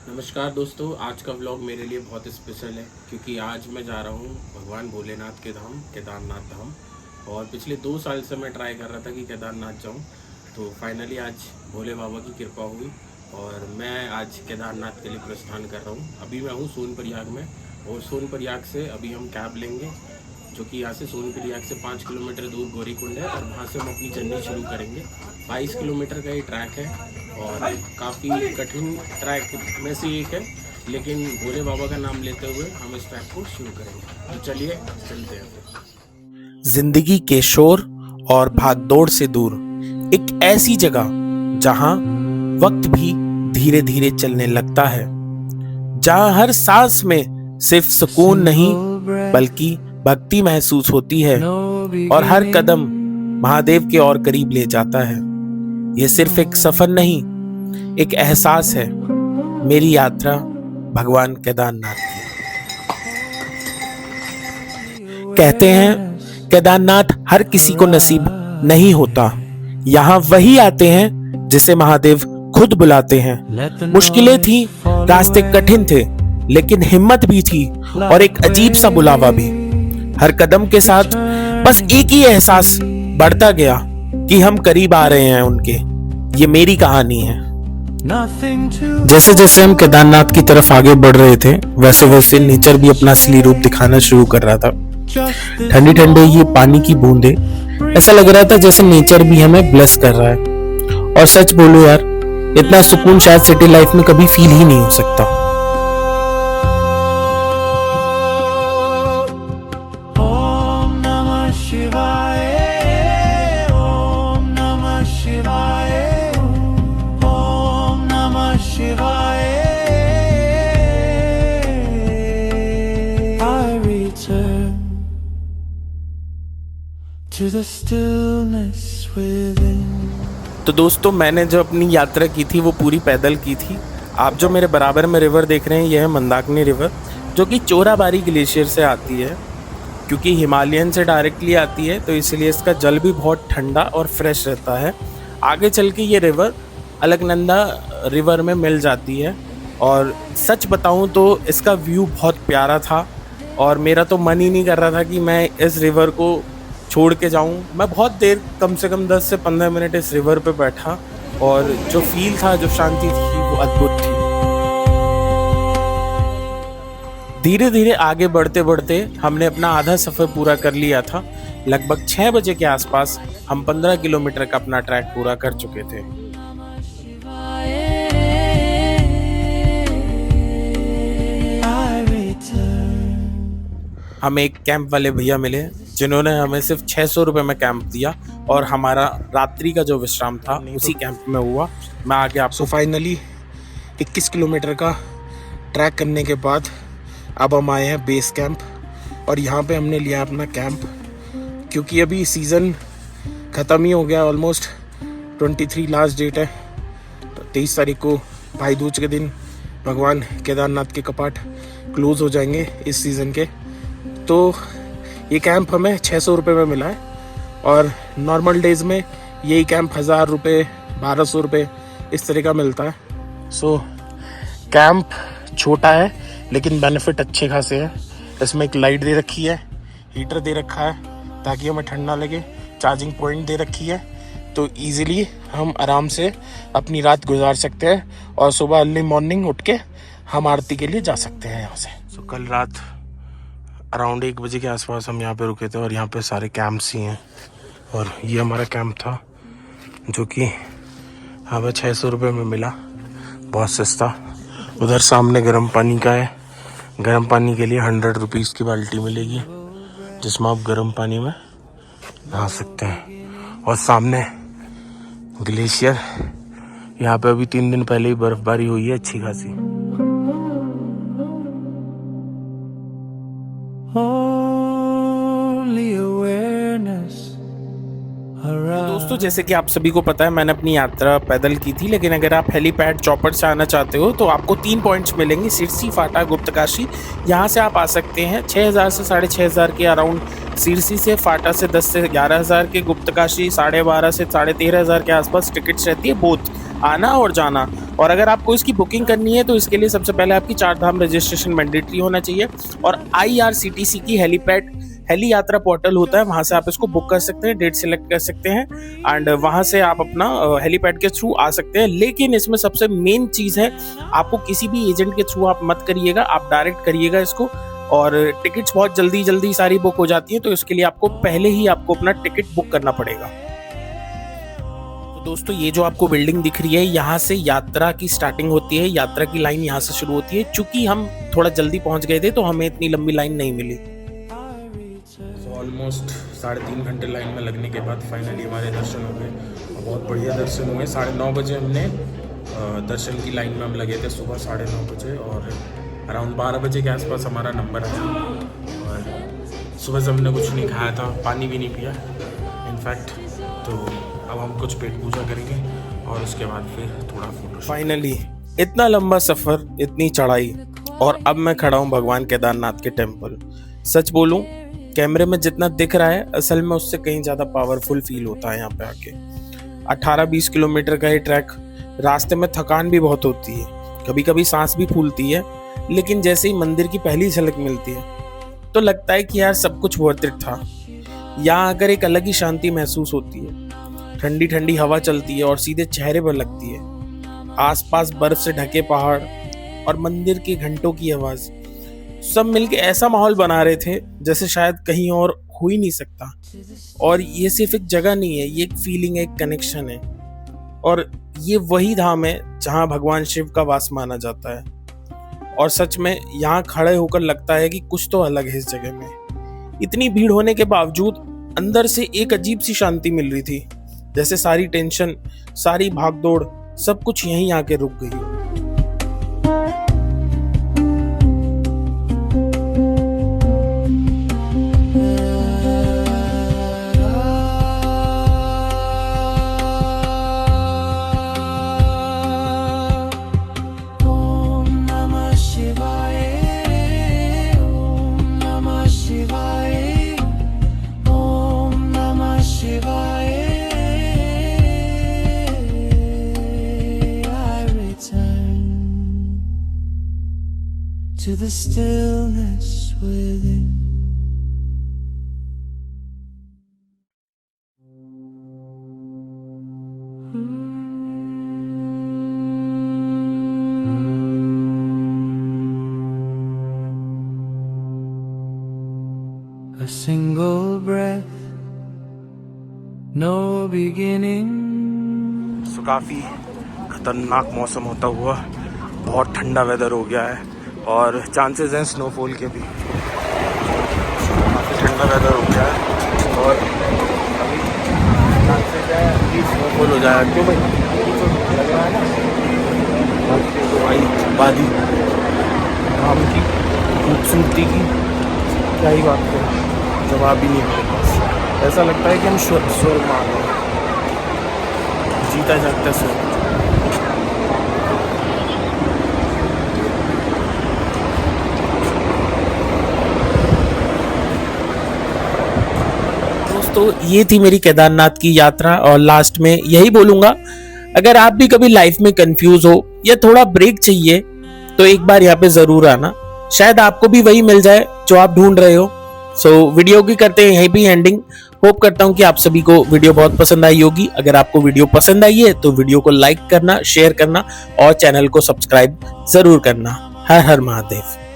नमस्कार दोस्तों, आज का व्लॉग मेरे लिए बहुत स्पेशल है क्योंकि आज मैं जा रहा हूँ भगवान भोलेनाथ के धाम केदारनाथ धाम। और पिछले 2 साल से मैं ट्राई कर रहा था कि केदारनाथ जाऊँ, तो फाइनली आज भोले बाबा की कृपा हुई और मैं आज केदारनाथ के लिए प्रस्थान कर रहा हूँ। अभी मैं हूँ सोनप्रयाग में और सोनप्रयाग से अभी हम कैब लेंगे जो कि यहाँ से सोनप्रयाग से 5 किलोमीटर दूर गौरीकुंड है और वहाँ से हम अपनी जर्नी शुरू करेंगे। 22 किलोमीटर का ये ट्रैक है और काफ़ी कठिन ट्रैक में से एक है, लेकिन भोले बाबा का नाम लेते हुए हम इस ट्रैक को शुरू करेंगे। तो चलिए चलते हैं। जिंदगी के शोर और भागदौड़ से दूर एक ऐसी जगह जहां वक्त भी धीरे धीरे चलने लगता है, जहां हर सांस में सिर्फ सुकून नहीं बल्कि भक्ति महसूस होती है और हर कदम महादेव के और करीब ले जाता है। यह सिर्फ एक सफर नहीं, एक एहसास है, मेरी यात्रा भगवान केदारनाथ की। कहते हैं केदारनाथ हर किसी को नसीब नहीं होता, यहाँ वही आते हैं जिसे महादेव खुद बुलाते हैं। मुश्किलें थी, रास्ते कठिन थे, लेकिन हिम्मत भी थी और एक अजीब सा बुलावा भी। हर कदम के साथ बस एक ही एहसास बढ़ता गया कि हम करीब आ रहे हैं उनके। ये मेरी कहानी है। जैसे जैसे हम केदारनाथ की तरफ आगे बढ़ रहे थे, वैसे वैसे नेचर भी अपना असली रूप दिखाना शुरू कर रहा था। ठंडी ठंडे ये पानी की बूंदे, ऐसा लग रहा था जैसे नेचर भी हमें ब्लेस कर रहा है। और सच बोलो यार, इतना सुकून शायद सिटी लाइफ में कभी फील ही नहीं हो सकता। तो दोस्तों, मैंने जो अपनी यात्रा की थी वो पूरी पैदल की थी। आप जो मेरे बराबर में रिवर देख रहे हैं, यह है मंदाकिनी रिवर, जो कि चोराबाड़ी ग्लेशियर से आती है। क्योंकि हिमालयन से डायरेक्टली आती है तो इसलिए इसका जल भी बहुत ठंडा और फ्रेश रहता है। आगे चल के ये रिवर अलकनंदा रिवर में मिल जाती है और सच बताऊं तो इसका व्यू बहुत प्यारा था और मेरा तो मन ही नहीं कर रहा था कि मैं इस रिवर को छोड़ के जाऊं। मैं बहुत देर, कम से कम 10 से 15 मिनट इस रिवर पे बैठा और जो फील था, जो शांति थी, वो अद्भुत थी। धीरे धीरे आगे बढ़ते बढ़ते हमने अपना आधा सफ़र पूरा कर लिया था। लगभग 6 बजे के आसपास हम 15 किलोमीटर का अपना ट्रैक पूरा कर चुके थे। हमें एक कैंप वाले भैया मिले जिन्होंने हमें सिर्फ 600 रुपये में कैंप दिया और हमारा रात्रि का जो विश्राम था उसी कैंप में हुआ। मैं आगे आपको फाइनली 21 किलोमीटर का ट्रैक करने के बाद अब हम आए हैं बेस कैंप और यहाँ पे हमने लिया अपना कैंप। क्योंकि अभी सीज़न ख़त्म ही हो गया, ऑलमोस्ट 23 लास्ट डेट है। तो 23 तारीख को भाई दूज के दिन भगवान केदारनाथ के कपाट क्लोज़ हो जाएंगे इस सीज़न के। तो ये कैंप हमें 600 रुपये में मिला है और नॉर्मल डेज़ में यही कैंप 1000 रुपये, 1200 रुपये इस तरह का मिलता है। सो कैंप छोटा है लेकिन बेनिफिट अच्छे खासे हैं। इसमें एक लाइट दे रखी है, हीटर दे रखा है ताकि हमें ठंड ना लगे, चार्जिंग पॉइंट दे रखी है, तो इजीली हम आराम से अपनी रात गुजार सकते हैं और सुबह अर्ली मॉर्निंग उठ के हम आरती के लिए जा सकते हैं यहाँ से। सो कल रात अराउंड 1 बजे के आसपास हम यहाँ पे रुके थे और यहाँ पे सारे कैंप्स ही हैं और ये हमारा कैंप था जो कि हमें 600 रुपये में मिला, बहुत सस्ता। उधर सामने गर्म पानी का है, गर्म पानी के लिए 100 रुपीज़ की बाल्टी मिलेगी जिसमें आप गर्म पानी में नहा सकते हैं। और सामने ग्लेशियर, यहाँ पे अभी 3 दिन पहले ही बर्फबारी हुई है अच्छी खासी। दोस्तों, जैसे कि आप सभी को पता है, मैंने अपनी यात्रा पैदल की थी, लेकिन अगर आप हेलीपैड चॉपर से आना चाहते हो तो आपको 3 पॉइंट्स मिलेंगे, सिरसी, फाटा, गुप्तकाशी। यहाँ से आप आ सकते हैं 6000 से 6500 के अराउंड सिरसी से, फाटा से 10 से 11000 के, गुप्तकाशी 12.5 से 13.5 के आसपास टिकट्स रहती है बोथ आना और जाना। और अगर आपको इसकी बुकिंग करनी है तो इसके लिए सबसे पहले आपकी 4 धाम रजिस्ट्रेशन मैंडेटरी होना चाहिए, और IRCTC की हेली यात्रा पोर्टल होता है, वहाँ से आप इसको बुक कर सकते हैं, डेट सिलेक्ट कर सकते हैं एंड वहाँ से आप अपना हेलीपैड के थ्रू आ सकते हैं। लेकिन इसमें सबसे मेन चीज़ है, आपको किसी भी एजेंट के थ्रू आप मत करिएगा, आप डायरेक्ट करिएगा इसको। और टिकट्स बहुत जल्दी सारी बुक हो जाती हैं, तो इसके लिए आपको पहले ही आपको अपना टिकट बुक करना पड़ेगा। तो दोस्तों, ये जो आपको बिल्डिंग दिख रही है, यहाँ से यात्रा की स्टार्टिंग होती है, यात्रा की लाइन यहाँ से शुरू होती है। चूंकि हम थोड़ा जल्दी पहुँच गए थे तो हमें इतनी लंबी लाइन नहीं मिली। ऑलमोस्ट 3.5 घंटे लाइन में लगने के बाद फाइनली हमारे दर्शन हो गए, और बहुत बढ़िया दर्शन हुए। 9:30 बजे हमने दर्शन की लाइन में हम लगे थे, सुबह 9:30 बजे, और अराउंड 12 बजे के आसपास हमारा नंबर आया। और सुबह से हमने कुछ नहीं खाया था, पानी भी नहीं पिया इनफैक्ट। तो अब हम कुछ पेट पूजा करेंगे और उसके बाद फिर थोड़ा फोटो। फाइनली इतना लंबा सफ़र, इतनी चढ़ाई, और अब मैं खड़ा हूँ भगवान केदारनाथ के टेम्पल। सच बोलूँ, कैमरे में जितना दिख रहा है, असल में उससे कहीं ज़्यादा पावरफुल फील होता है यहाँ पे आके। 18-20 किलोमीटर का ये ट्रैक, रास्ते में थकान भी बहुत होती है, कभी कभी सांस भी फूलती है, लेकिन जैसे ही मंदिर की पहली झलक मिलती है तो लगता है कि यार सब कुछ वर्थ इट था। यहाँ आकर एक अलग ही शांति महसूस होती है। ठंडी ठंडी हवा चलती है और सीधे चेहरे पर लगती है। आसपास बर्फ से ढके पहाड़ और मंदिर के घंटों की आवाज़, सब मिलके ऐसा माहौल बना रहे थे जैसे शायद कहीं और हो ही नहीं सकता। और ये सिर्फ एक जगह नहीं है, ये एक फीलिंग है, एक कनेक्शन है। और ये वही धाम है जहाँ भगवान शिव का वास माना जाता है। और सच में यहाँ खड़े होकर लगता है कि कुछ तो अलग है इस जगह में। इतनी भीड़ होने के बावजूद अंदर से एक अजीब सी शांति मिल रही थी, जैसे सारी टेंशन, सारी भागदौड़, सब कुछ यहीं आके रुक गई। To the stillness within. A single breath, no beginning. तो काफ़ी खतरनाक मौसम होता हुआ बहुत ठंडा वेदर हो गया है, और चांसेस हैं स्नोफॉल के भी। काफ़ी ठंडा वेदर हो गया है और अभी चांसेस है कि स्नोफॉल हो जाएगा। क्यों भाई, लग रहा है ना तो भाई वादी धाम की खूबसूरती की क्या ही बात करें, जवाब ही नहीं मेरे पास। ऐसा लगता है कि हम स्वर्ग में आ गए, जीता जागता स्वर्ग। तो ये थी मेरी केदारनाथ की यात्रा, और लास्ट में यही बोलूंगा, अगर आप भी कभी लाइफ में कंफ्यूज हो या थोड़ा ब्रेक चाहिए तो एक बार यहाँ पे जरूर आना, शायद आपको भी वही मिल जाए जो आप ढूंढ रहे हो। सो वीडियो की करते हैं यहीं भी एंडिंग। होप करता हूँ कि आप सभी को वीडियो बहुत पसंद आई होगी। अगर आपको वीडियो पसंद आई है तो वीडियो को लाइक करना, शेयर करना और चैनल को सब्सक्राइब जरूर करना। हर हर महादेव।